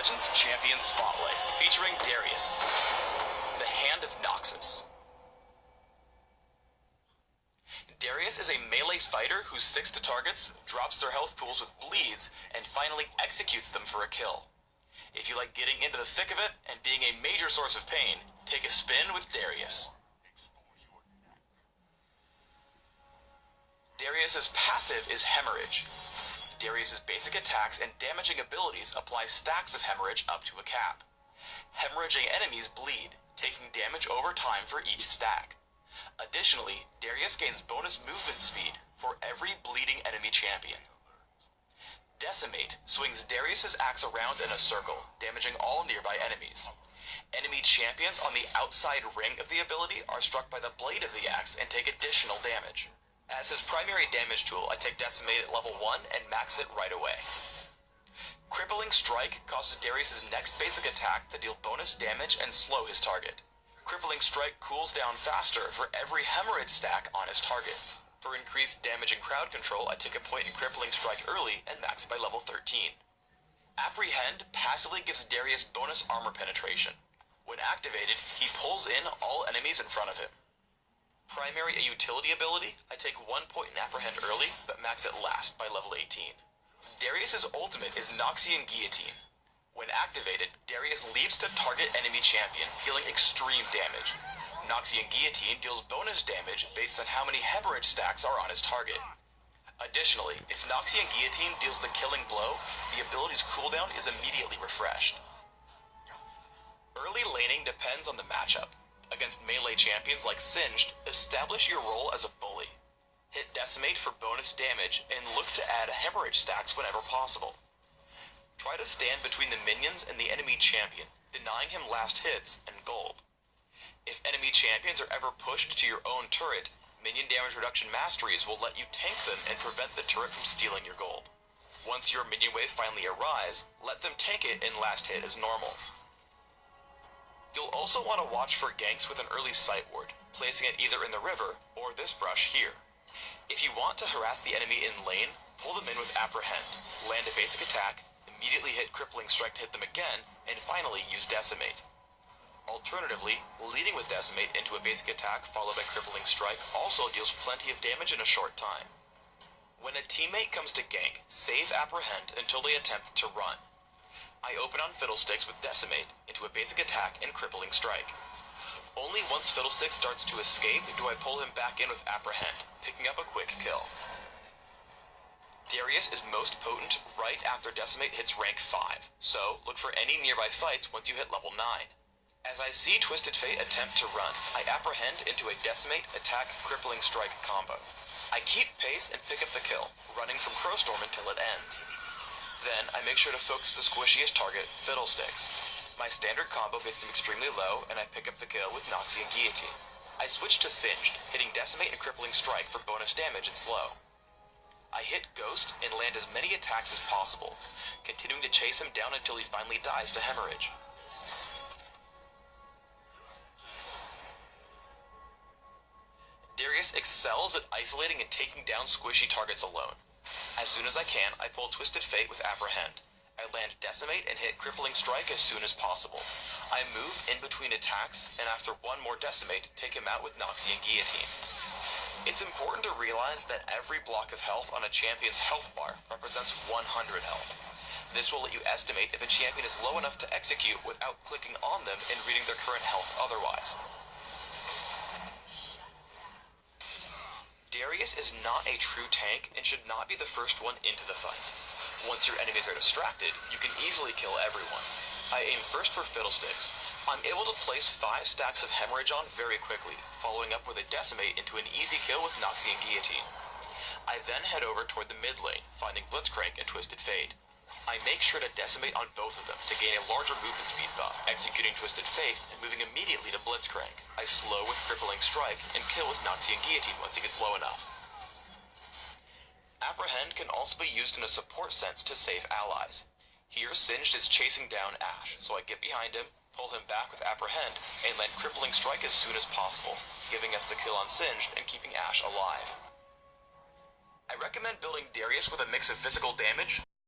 Legends Champion Spotlight, featuring Darius, the Hand of Noxus. Darius is a melee fighter who sticks to targets, drops their health pools with bleeds, and finally executes them for a kill. If you like getting into the thick of it and being a major source of pain, take a spin with Darius. Darius's passive is Hemorrhage. Darius's basic attacks and damaging abilities apply stacks of hemorrhage up to a cap. Hemorrhaging enemies bleed, taking damage over time for each stack. Additionally, Darius gains bonus movement speed for every bleeding enemy champion. Decimate swings Darius's axe around in a circle, damaging all nearby enemies. Enemy champions on the outside ring of the ability are struck by the blade of the axe and take additional damage. As his primary damage tool, I take Decimate at level 1 and max it right away. Crippling Strike causes Darius's next basic attack to deal bonus damage and slow his target. Crippling Strike cools down faster for every hemorrhage stack on his target. For increased damage and crowd control, I take a point in Crippling Strike early and max it by level 13. Apprehend passively gives Darius bonus armor penetration. When activated, he pulls in all enemies in front of him. Primary a utility ability, I take 1 point in Apprehend early, but max it last by level 18. Darius's ultimate is Noxian Guillotine. When activated, Darius leaps to target enemy champion, dealing extreme damage. Noxian Guillotine deals bonus damage based on how many hemorrhage stacks are on his target. Additionally, if Noxian Guillotine deals the killing blow, the ability's cooldown is immediately refreshed. Early laning depends on the matchup. Against melee champions like Singed, establish your role as a bully. Hit Decimate for bonus damage and look to add hemorrhage stacks whenever possible. Try to stand between the minions and the enemy champion, denying him last hits and gold. If enemy champions are ever pushed to your own turret, minion damage reduction masteries will let you tank them and prevent the turret from stealing your gold. Once your minion wave finally arrives, let them tank it and last hit as normal. You'll also want to watch for ganks with an early sight ward, placing it either in the river or this brush here. If you want to harass the enemy in lane, pull them in with Apprehend, land a basic attack, immediately hit Crippling Strike to hit them again, and finally use Decimate. Alternatively, leading with Decimate into a basic attack followed by Crippling Strike also deals plenty of damage in a short time. When a teammate comes to gank, save Apprehend until they attempt to run. I open on Fiddlesticks with Decimate into a basic attack and Crippling Strike. Only once Fiddlesticks starts to escape do I pull him back in with Apprehend, picking up a quick kill. Darius is most potent right after Decimate hits rank 5, so look for any nearby fights once you hit level 9. As I see Twisted Fate attempt to run, I Apprehend into a Decimate attack Crippling Strike combo. I keep pace and pick up the kill, running from Crowstorm until it ends. Then, I make sure to focus the squishiest target, Fiddlesticks. My standard combo gets him extremely low, and I pick up the kill with Noxian Guillotine. I switch to Singed, hitting Decimate and Crippling Strike for bonus damage and slow. I hit Ghost and land as many attacks as possible, continuing to chase him down until he finally dies to hemorrhage. Darius excels at isolating and taking down squishy targets alone. As soon as I can, I pull Twisted Fate with Apprehend. I land Decimate and hit Crippling Strike as soon as possible. I move in between attacks, and after one more Decimate, take him out with Noxian Guillotine. It's important to realize that every block of health on a champion's health bar represents 100 health. This will let you estimate if a champion is low enough to execute without clicking on them and reading their current health otherwise. Darius is not a true tank and should not be the first one into the fight. Once your enemies are distracted, you can easily kill everyone. I aim first for Fiddlesticks. I'm able to place 5 stacks of hemorrhage on very quickly, following up with a Decimate into an easy kill with Noxian Guillotine. I then head over toward the mid lane, finding Blitzcrank and Twisted Fate. I make sure to Decimate on both of them to gain a larger movement speed buff, executing Twisted Fate and moving immediately to Blitzcrank. I slow with Crippling Strike and kill with Noxian Guillotine once he gets low enough. Apprehend can also be used in a support sense to save allies. Here, Singed is chasing down Ashe, so I get behind him, pull him back with Apprehend, and land Crippling Strike as soon as possible, giving us the kill on Singed and keeping Ashe alive. I recommend building Darius with a mix of physical damage,